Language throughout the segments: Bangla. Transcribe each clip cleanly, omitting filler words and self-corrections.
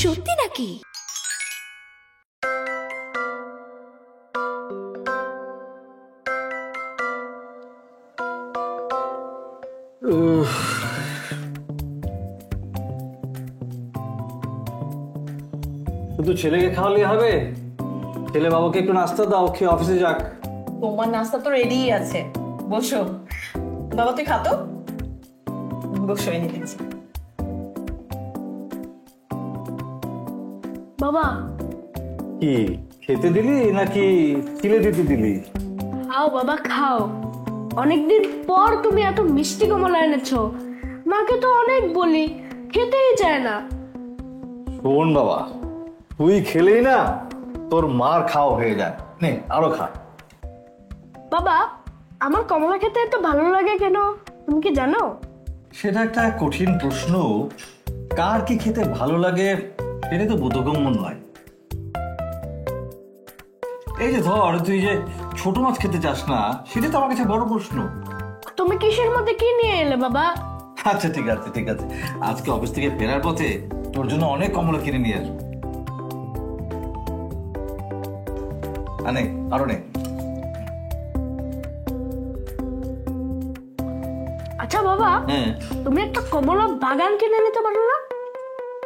সত্যি নাকি? শুধু ছেলেকে খাওয়ালে হবে? ছেলে বাবাকে একটু নাস্তা দাও, খেয়ে অফিসে যাক। তোমার নাস্তা তো রেডি আছে, বসো। বাবা তুই খাতো, বসো এনে দিচ্ছি। বাবা কি খেতে দিলি নাকি চিলে দিতে দিলি? খাও বাবা খাও, অনেকদিন পর তুমি এত মিষ্টি কমলা এনেছো। মাকে তো অনেক বলি, খেতেই চায় না। শোন বাবা, তুই খেলেই না তোর মার খাওয়া হয়ে যায়। নে আরো খা। বাবা আমার কমলা খেতে এত ভালো লাগে কেন, তুমি কি জানো? সেটা একটা কঠিন প্রশ্ন। কার কি খেতে ভালো লাগে সেটা তো বোধগম্য নয়। এই যে ধর তুই যে ছোট মাছ খেতে চাস না, সেটা তো আমার কাছে বড় প্রশ্ন। তুমি কিসের মধ্যে কি নিয়ে এলে বাবা? আচ্ছা ঠিক আছে ঠিক আছে, আজকে অফিস থেকে ফেরার পথে তোর জন্য অনেক কমলা কিনে নিয়ে আসবো। আনে আরো নে। আচ্ছা বাবা, হ্যাঁ তুমি একটা কমলা বাগান কিনে নিতে পারো না?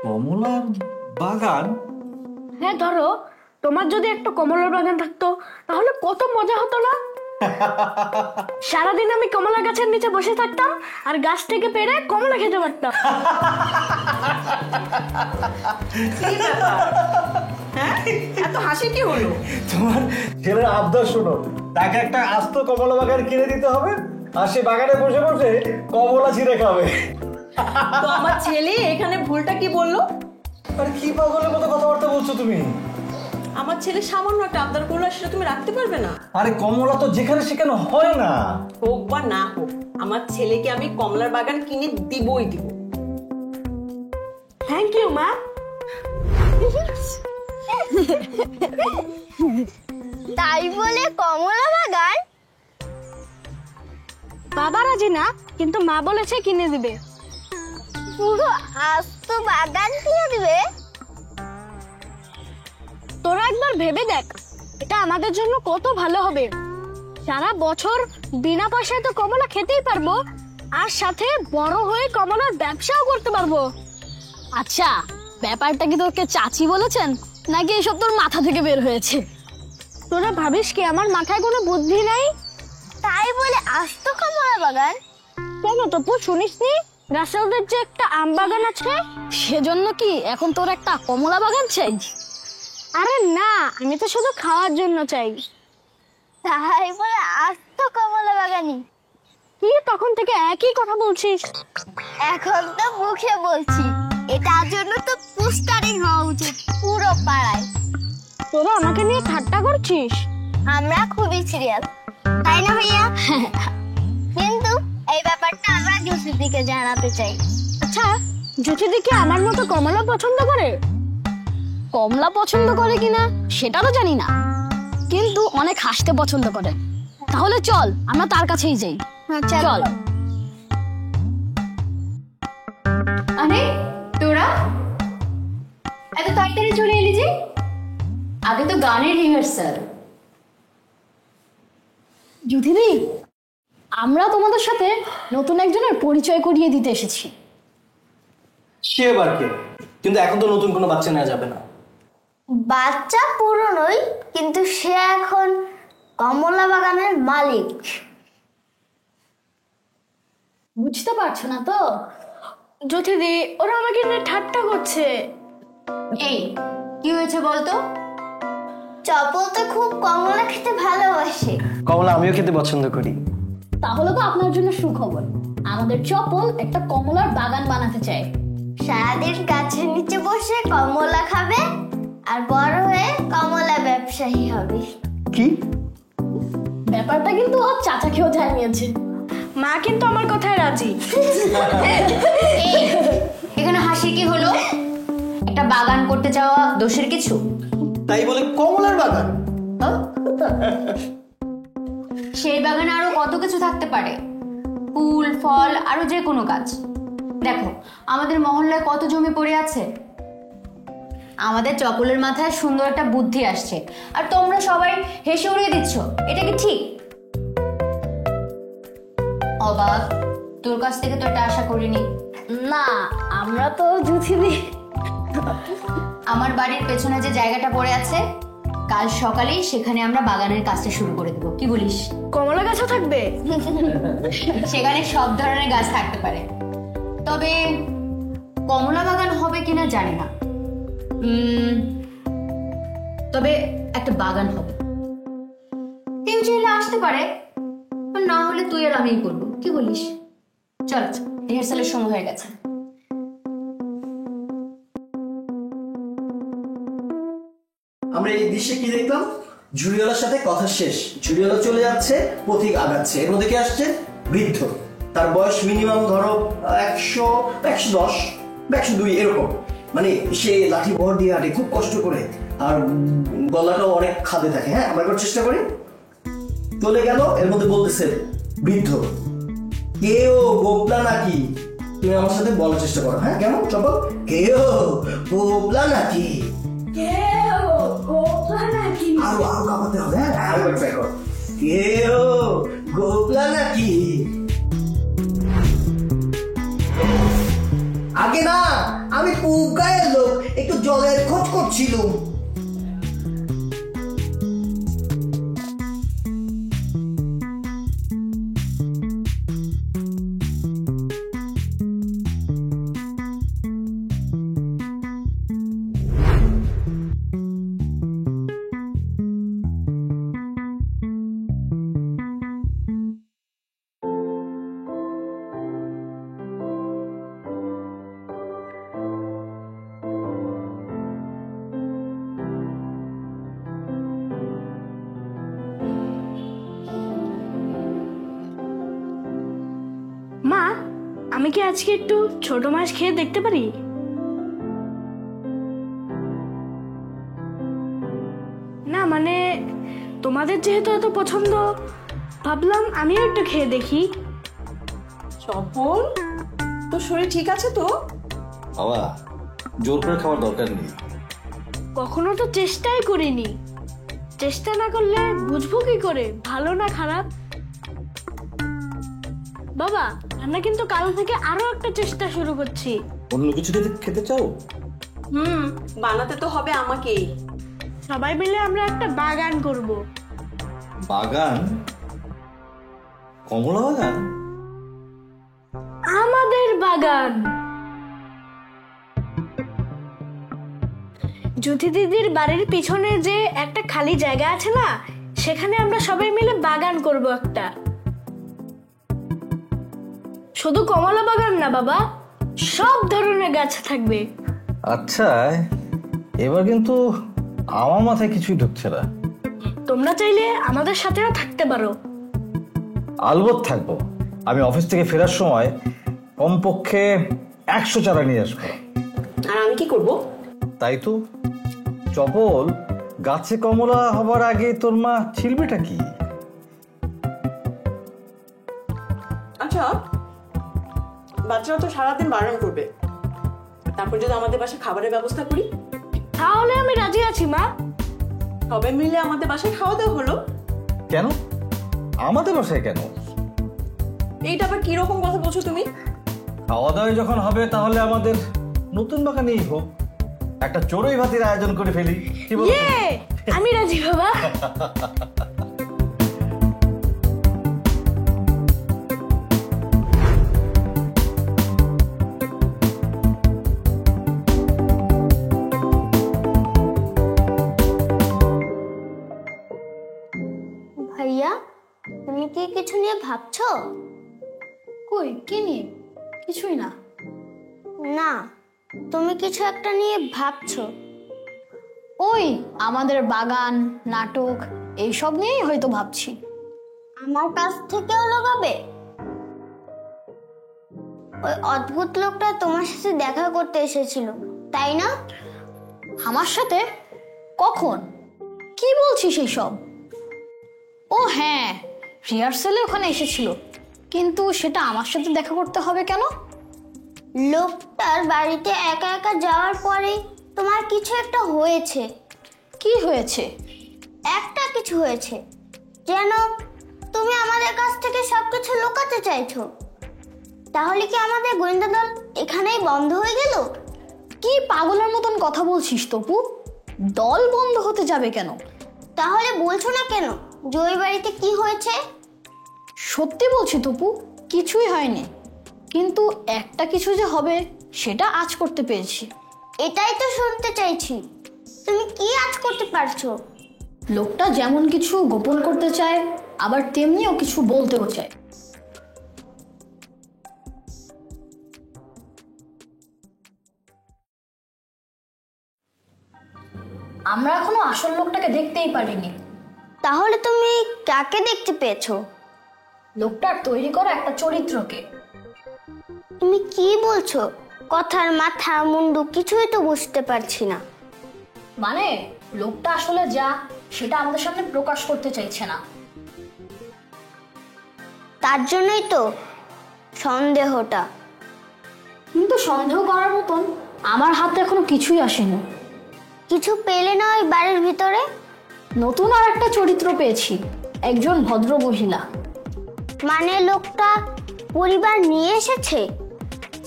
কমলার বাগান? হ্যাঁ ধরো, তোমার যদি একটা কমলার বাগান থাকতো তাহলে কত মজা হতো না? সারাদিন আমি কমলা গাছের নিচে বসে থাকতাম আর গাছ থেকে পেড়ে কমলা খেতে পারতাম। হ্যাঁ, এত হাসি কি হলো? তোমার ছেলের আবদার শোনো, তাকে একটা আস্ত কমলা বাগান কিনে দিতে হবে আর সে বাগানে বসে বসে কমলা ছিঁড়ে খাবে। তো আমার ছেলে এখানে ভুলটা কি বললো? আরে কি পাগলের মতো কথাবার্তা বলছো তুমি? আমার ছেলে সামান্য একটা আবদার করলো, সেটা তুমি রাখতে পারবে না? আরে কমলা তো যেখানে সেখানে হয় না। হোক বা না হোক, আমার ছেলেকে আমি কমলার বাগান কিনে দিবই দিব। থ্যাংক ইউ মা। তাই বলে কমলা বাগান? বাবা রাজি না, কিন্তু মা বলেছে কিনে দিবে। পুরো আস্ত বাগান কিনে দিবে? তোরা একবার ভেবে দেখ, এটা আমাদের জন্য কত ভালো হবে। সারা বছর বিনা পয়সায় তো কমলা খেতেই পারবো, আর সাথে বড় হয়ে কমলার ব্যবসাও করতে পারবো। আচ্ছা, ব্যাপারটা কি তোকে চাচি বলেছেন নাকি এসব তোর মাথা থেকে বের হয়েছে? তোরা ভাবিস কি আমার মাথায় কোনো বুদ্ধি নাই? তাই বলে আস্ত কমলা বাগান? কেন তপু, শুনিসনি রাসেলদের যে একটা আম বাগান আছে? সেজন্য কি এখন তোর একটা কমলা বাগান চাই? আরে না, আমি তো শুধু খাওয়ার জন্য চাই। তাই বলে আস্ত কমলা বাগানি? কি তখন থেকে একই কথা বলছিস? এখন তো মুখে বলছি, এটার জন্য তো পোস্টারিং হওয়া উচিত পুরো পাড়ায়। তোরা আমাকে নিয়ে ঠাট্টা করছিস? আমরা খুবই সিরিয়াস, তাই না ভাইয়া? কিন্তু এই ব্যাপারটা আমরা জুসিদিকে জানাতে চাই। আচ্ছা, জ্যোতিদি কি আমার মতো কমলা পছন্দ করে? কমলা পছন্দ করে কিনা সেটা তো জানি না, কিন্তু অনেক হাসতে পছন্দ করে। তাহলে চল আমরা তার কাছেই যাই। চল। আরে তোরা এত তাড়াতাড়ি চলে এলি যে? আগে তো গানের রিহার্সাল। জ্যোতিদি, আমরা তোমাদের সাথে নতুন একজনের পরিচয় করিয়ে দিতে এসেছি। সে এবার কে? কিন্তু এখন তো নতুন কোনো বাচ্চা নেওয়া যাবে না। বাচ্চা পুরনোই, কিন্তু সে এখন কমলা বাগানের মালিক। বুঝতে পারছো না তো? জ্যোতিদি, ওরা আমাকে নিয়ে ঠাট্টা করছে। এই কি হয়েছে বলতো? চপল তো খুব কমলা খেতে ভালোবাসে। কমলা আমিও খেতে পছন্দ করি। তাহলে তো আপনার জন্য সুখবর, আমাদের চপল একটা কমলার বাগান বানাতে চায়। সারাদিন গাছের নিচে বসে কমলা খাবে আর বড় হয়ে কমলা ব্যবসায়ী হবে। কি ব্যাপারটা কিন্তু ওর চাচাকেও জানিয়েছে। মা কিন্তু আমার কথায় রাজি। এই এখানে হাসি কি হলো? একটা বাগান করতে চাওয়া দোষের কিছু? তাই বলে কমলার বাগান? সেই বাগানে আরো কত কিছু থাকতে পারে, ফুল ফল আরো যে কোনো গাছ। দেখো আমাদের মহল্লায় কত জমি পড়ে আছে, আমাদের চপলের মাথায় সুন্দর একটা বুদ্ধি আসছে আর তোমরা সবাই হেসে উড়িয়ে দিচ্ছ, এটা কি ঠিক? অবাক, তোর কাছ থেকে তো এটা আশা করিনি। না, আমরা তো জুথি দি। আমার বাড়ির পেছনে যে জায়গাটা পড়ে আছে, কাল সকালেই সেখানে আমরা বাগানের কাজটা শুরু করে দেবো, কি বলিস? কমলা গাছও থাকবে? সেখানে সব ধরনের গাছ থাকতে পারে, তবে কমলা বাগান হবে কিনা জানি না। তবে একটা বাগান হবে। কেউ চাইলে আসতে পারে, আর না হলে তুই আর আমিই করবো, কি বলিস? চল, রিহার্সালের সময় হয়ে গেছে। আমরা এই দৃশ্যে কি দেখলাম? ঝুড়িওয়ালার সাথে কথা শেষ, ঝুড়িওয়ালা চলে যাচ্ছে, পথিক আগাচ্ছে, এর মধ্যে কে আসছে? বৃদ্ধ। তার বয়স মিনিমাম ধরো 100, 110, 102 এরকম। মানে সে লাঠি ভর দিয়ে হাঁটে খুব কষ্ট করে, আর গলাটাও অনেক খাদে থাকে। হ্যাঁ, আমরা একবার চেষ্টা করি। চলে গেল, এর মধ্যে বলতেছে বৃদ্ধ, কেউ গোপলা নাকি? তুমি আমার সাথে বলার চেষ্টা করো। হ্যাঁ, কেমন চপল? কেউ গোপলা নাকি? আরো আরো কামাতে হবে। হ্যাঁ, আরো ট্রাই করো। কেউ গোপলা নাকি? আগে না, আমি খুব গায়ের লোক, একটু জলের খোঁজ করছিলাম। মা, আমি কি আজকে একটু ছোট মাছ খেয়ে দেখতে পারি? না মানে তোমাদের যেহেতু এত পছন্দ, ভাবলাম আমিও একটু খেয়ে দেখি। চপল, তোর শরীর ঠিক আছে তো? বাবা, জোর করে খাওয়ার দরকার নেই। কখনো তো চেষ্টাই করিনি, চেষ্টা না করলে বুঝবো কি করে ভালো না খারাপ? বাবা, আমরা কিন্তু কাল থেকে আরো একটা চেষ্টা শুরু করছি। অন্য কিছু যদি খেতে চাও? বানাতে তো হবে আমাকেই। সবাই মিলে আমরা একটা বাগান করব। বাগান? কমলা বাগান? আমাদের বাগান। জ্যোতি দিদির বাড়ির পিছনে যে একটা খালি জায়গা আছে না, সেখানে আমরা সবাই মিলে বাগান করব একটা। শুধু কমলা বাগান না বাবা, সব ধরনের গাছ থাকবে। আচ্ছা, এবার কিন্তু আমার মাথায় কিছুই ঢুকছে না। তোমরা চাইলে আমাদের সাথেও থাকতে পারো। আলবত থাকবো। আমি অফিস থেকে ফেরার সময় কমপক্ষে 100 চারা নিয়ে আসবো। আর আমি কি করব? তাই তো, চপল, গাছে কমলা হবার আগে তোর মা ছিলবেটা কি? আচ্ছা, বাচ্চারা তো সারাদিন বারণ করবে, তারপর যদি আমাদের বাসায় খাবারের ব্যবস্থা করি? তাহলে আমি রাজি আছি মা। সবাই মিলে আমাদের বাসায় খাওয়া দাওয়া হলো। কেন আমাদের বাসায়? কেন? এইটা আবার কিরকম কথা বলছো তুমি? খাওয়া দাওয়া যখন হবে তাহলে আমাদের নতুন বাগানেই হোক, একটা চড়ুই ভাতির আয়োজন করে ফেলি, কি বল? আমি রাজি বাবা। ভাইয়া, তুমি কি কিছু নিয়ে ভাবছো? কই, কি নিয়ে? কিছুই না। না, তুমি কিছু একটা নিয়ে ভাবছো। ওই আমাদের বাগান, নাটক, এইসব নিয়েই হয়তো ভাবছি। আমার কাছ থেকেও লগাবে? ওই অদ্ভুত লোকটা তোমার সাথে দেখা করতে এসেছিল, তাই না? আমার সাথে? কখন? কি বলছিস এইসব? ও হ্যাঁ, রিহার্সালে ওখানে এসেছিল, কিন্তু সেটা আমার সাথে দেখা করতে হবে কেন? লোকটার বাড়িতে একা একা যাওয়ার পরে তোমার কিছু একটা হয়েছে। কি হয়েছে? একটা কিছু হয়েছে, যেন তুমি আমাদের কাছ থেকে সবকিছু লুকাতে চাইছো। তাহলে কি আমাদের গোয়েন্দা দল এখানেই বন্ধ হয়ে গেল? কি পাগলের মতন কথা বলছিস তপু? দল বন্ধ হতে যাবে কেন? তাহলে বলছো না কেন যে ওই বাড়িতে কি হয়েছে? সত্যি বলছি তপু, কিছুই হয়নি, কিন্তু একটা কিছু যে হবে সেটা আজ করতে পেরেছি। এটাই তো শুনতে চাইছি, তুমি কি আজ করতে পারছো? লোকটা যেমন কিছু গোপন করতে চায়, আবার তেমনিও কিছু বলতেও চায়। আমরা এখনো আসল লোকটাকে দেখতেই পারিনি। তাহলে তুমি কাকে দেখতে পেয়েছো? লোকটার তৈরি করা একটা চরিত্রকে। তুমি কি বলছো? কথার মাথা মুন্ডু কিছুই তো বুঝতে পারছি না। মানে লোকটা আসলে যা, সেটা আমাদের সামনে প্রকাশ করতে চাইছে না। তার জন্যই তো সন্দেহটা। কিন্তু সন্দেহ করার মতন আমার হাতে এখনো কিছুই আসেনি। কিছু পেলে না ওই বাড়ির ভিতরে? নতুন আর একটা চরিত্র পেয়েছি, একজন ভদ্র মহিলা। মানে লোকটা পরিবার নিয়ে এসেছে?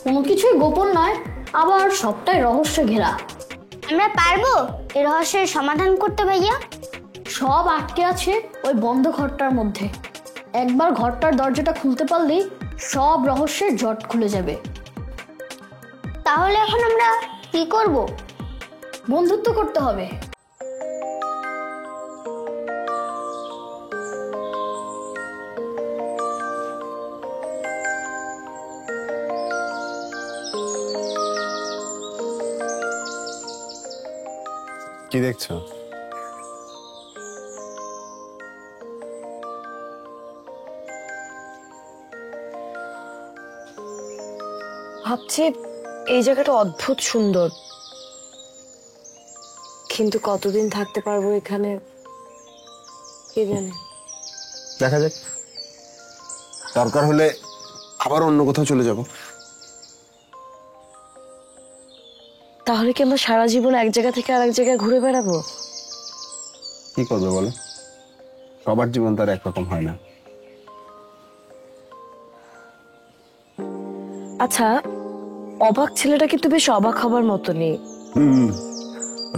কোনো কিছুই গোপন নয়, আবার সবটাই রহস্য ঘেরা। আমরা পারবো এই রহস্যের সমাধান করতে ভাইয়া? সব আটকে আছে ওই বন্ধ ঘরটার মধ্যে। একবার ঘরটার দরজাটা খুলতে পারলেই সব রহস্যের জট খুলে যাবে। তাহলে এখন আমরা কি করব? বন্ধুত্ব করতে হবে। কি দেখছো? ভাবছি এই জায়গাটা অদ্ভুত সুন্দর, কিন্তু কতদিন থাকতে পারবো এখানে কে জানে। দেখা যাক, দরকার হলে আবার অন্য কোথাও চলে যাব। তাহলে কি আমরা সারা জীবন এক জায়গা থেকে আরেক জায়গায় ঘুরে বেড়াবো? কি করবে বলো, সবার জীবন তার একরকম হয় না। আচ্ছা, অবাক ছেলেটা কিন্তু বেশ অবাক হবার মতনই।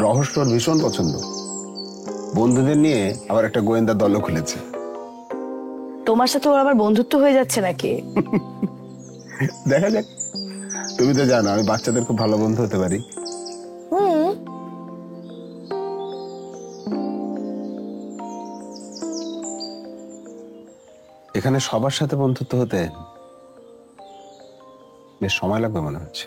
রহস্য ওর ভীষণ পছন্দ। বন্ধুদের নিয়ে আবার একটা গোয়েন্দা দলও খুলেছে। তোমার সাথে ওর আবার বন্ধুত্ব হয়ে যাচ্ছে নাকি? দেখা যাক, তুমি তো জানো আমি বাচ্চাদের খুব ভালো বন্ধু হতে পারি। এখানে সবার সাথে বন্ধুত্ব হতে বেশ সময় লাগবে মনে হচ্ছে।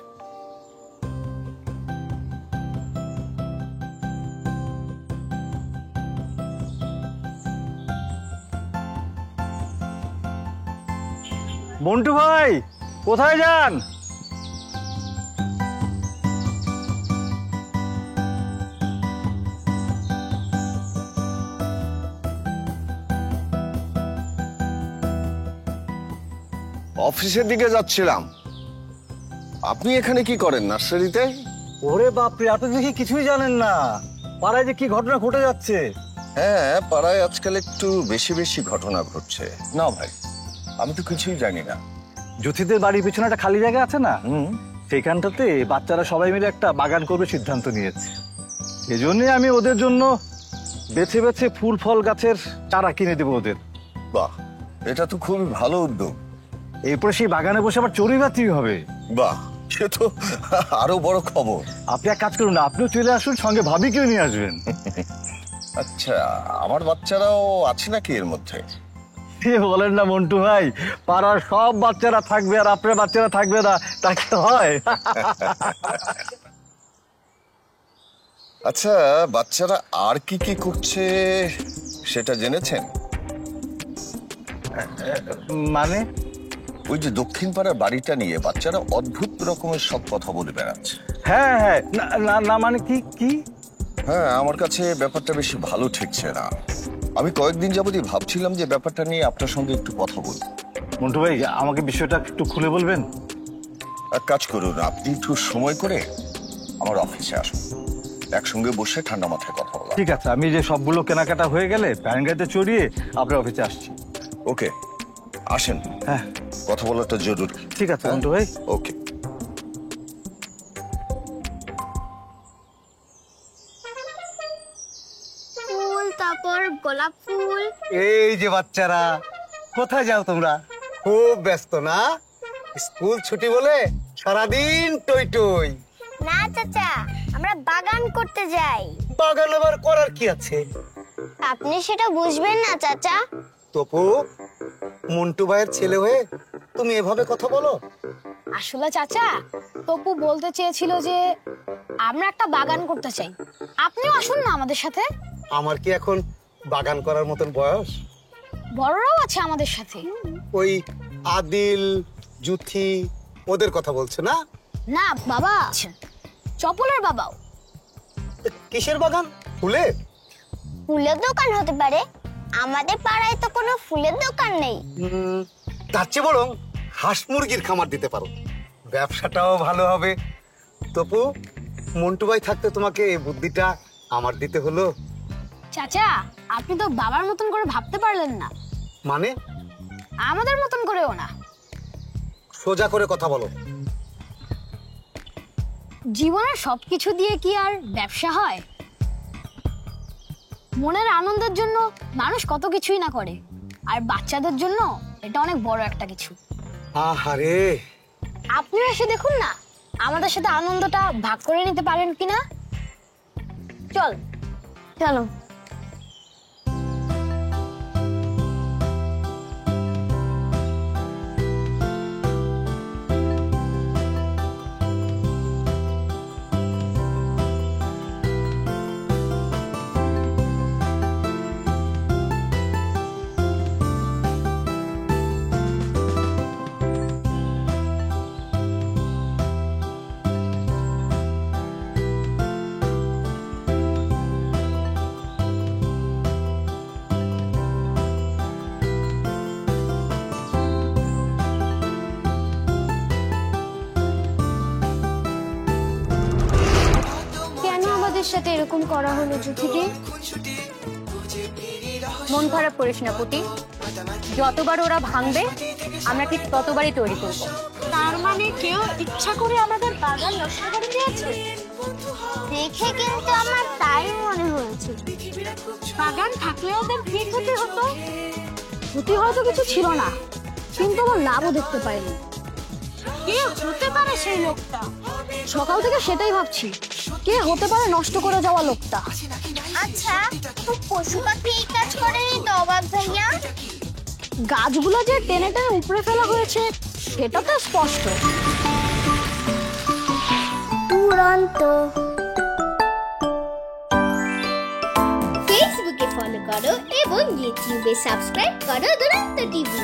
মন্টু ভাই, কোথায় যান? অফিসের দিকে যাচ্ছিলাম। আপনি এখানে কি করেন, নার্সারিতে? ওরে বাপরে, আপনি দেখি কিছুই জানেন না। পাড়ায় যে কি ঘটনা ঘটে যাচ্ছে। হ্যাঁ, পাড়ায় আজকাল একটু বেশি বেশি ঘটনা ঘটছে। না ভাই, আমি তো কিছুই জানি না। জ্যোতিদের বাড়ির পিছনে একটা খালি জায়গা আছে না, সেখানটাতে বাচ্চারা সবাই মিলে একটা বাগান করবে সিদ্ধান্ত নিয়েছে। এজন্যই আমি ওদের জন্য বেছে বেছে ফুল ফল গাছের চারা কিনে দেবো ওদের। বাহ, এটা তো খুবই ভালো উদ্যোগ। এরপরে সেই বাগানে বসে আবার চড়ুইভাতি হবে। বাহ, সে তো আরো বড় খবর। আপনি এক কাজ করুন না, আপনিও চলে আসুন, সঙ্গে ভাবিকেও নিয়ে আসবেন। আচ্ছা, আমার বাচ্চারাও আছে নাকি এর মধ্যে? বলেন না মন্টু ভাই, পাড়ার সব বাচ্চারা থাকবে আর আপনার বাচ্চারা থাকবে না, তা কি হয়? আচ্ছা, বাচ্চারা আর কি কি করছে সেটা জেনেছেন? মানে ওই যে দক্ষিণ পাড়ার বাড়িটা নিয়ে বাচ্চারা অদ্ভুত রকমের সব কথা বলে বেড়াচ্ছে। হ্যাঁ হ্যাঁ, না মানে কি কি? হ্যাঁ, আমার কাছে ব্যাপারটা বেশি ভালো ঠেকছে না। আমি কয়েকদিন যাবতই ভাবছিলাম যে ব্যাপারটা নিয়ে আপনার সঙ্গে একটু কথা বলব। মন্টু ভাই, আমাকে বিষয়টা একটু খুলে বলবেন? এক কাজ করুন, আপনি একটু সময় করে আমার অফিসে আসুন। একসঙ্গে বসে ঠান্ডা মাথায় কথা বলা। ঠিক আছে, আমি যে সবগুলো কেনাকাটা হয়ে গেলে ভ্যান গাড়িতে চড়িয়ে আপনার অফিসে আসছি। ওকে, আসেন। হ্যাঁ, কথা বলাটা জরুরি। ঠিক আছে মন্টু ভাই। ওকে। ফুল, তারপর গোলাপ ফুল। এই যে বাচ্চারা, কোথায় যাও তোমরা? খুব ব্যস্ত না? স্কুল ছুটি বলে সারাদিন টই টই। না চাচা, আমরা বাগান করতে যাই। বাগান আবার করার কি আছে? আপনি সেটা বুঝবেন না চাচা। তপু, মন্টু ভাইয়ের ছেলে হয়ে তুমি এভাবে কথা বলো? আসলে চাচা, তপু বলতে চেয়েছিল যে আমরা একটা বাগান করতে চাই, আপনিও আসুন না আমাদের সাথে। আমার কি এখন বাগান করার মতন বয়স? বড়রাও আছে আমাদের সাথে। ওই আদিল, জুথি ওদের কথা বলছো না? না বাবা আছেন, চপলের বাবাও। কিসের বাগান? ফুলের? ফুলের দোকান হতে পারে, আমাদের পাড়ায় তো কোনো ফুলের দোকান নেই। তার চেয়ে বরং হাঁস মুরগির খামার দিতে পারো, ব্যবসাটাও ভালো হবে। তপু, মন্টু ভাই থাকতে তোমাকে এই বুদ্ধিটা আমার দিতে হলো। চাচা, আপনি তো বাবার মতন করে ভাবতে পারলেন না। মানে? আমাদের মতন করেও না। সোজা করে কথা বলো। জীবনের সবকিছু দিয়ে কি আর ব্যবসা হয়? মনের আনন্দের জন্য মানুষ কত কিছুই না করে, আর বাচ্চাদের জন্য এটা অনেক বড় একটা কিছু। আহারে, আপনি এসে দেখুন না, আমাদের সাথে আনন্দটা ভাগ করে নিতে পারেন কিনা। চল চলো। সাথে এরকম করা হলো জুথিদি? মন খারাপ করিস না পুটি, যতবার ওরা ভাঙবে আমরা ঠিক ততবারই তৈরি করব। তার মানে কেউ ইচ্ছা করে আমাদের বাগান নষ্ট করে দিয়েছে? দেখে কিন্তু আমার তাই মনে হয়েছে। বাগান থাকলে ওদের কি ক্ষতি হতো? ক্ষতি হয়তো কিছু ছিল না, কিন্তু আমার লাভও দেখতে পাইনি। কে হতে পারে সেই লোকটা? সকাল থেকে সেটাই ভাবছি, কে হতে পারে নষ্ট করে যাওয়া লোকটা। আচ্ছা, পশু পাখি এই কাজ করেনি তো অবাক ভাইয়া? গাছগুলো যে টেনে টেনে উপড়ে ফেলা হয়েছে সেটা তো স্পষ্ট। দুরন্ত। ফেসবুকে ফলো করো এবং ইউটিউবে সাবস্ক্রাইব করো দুরন্ত টিভি।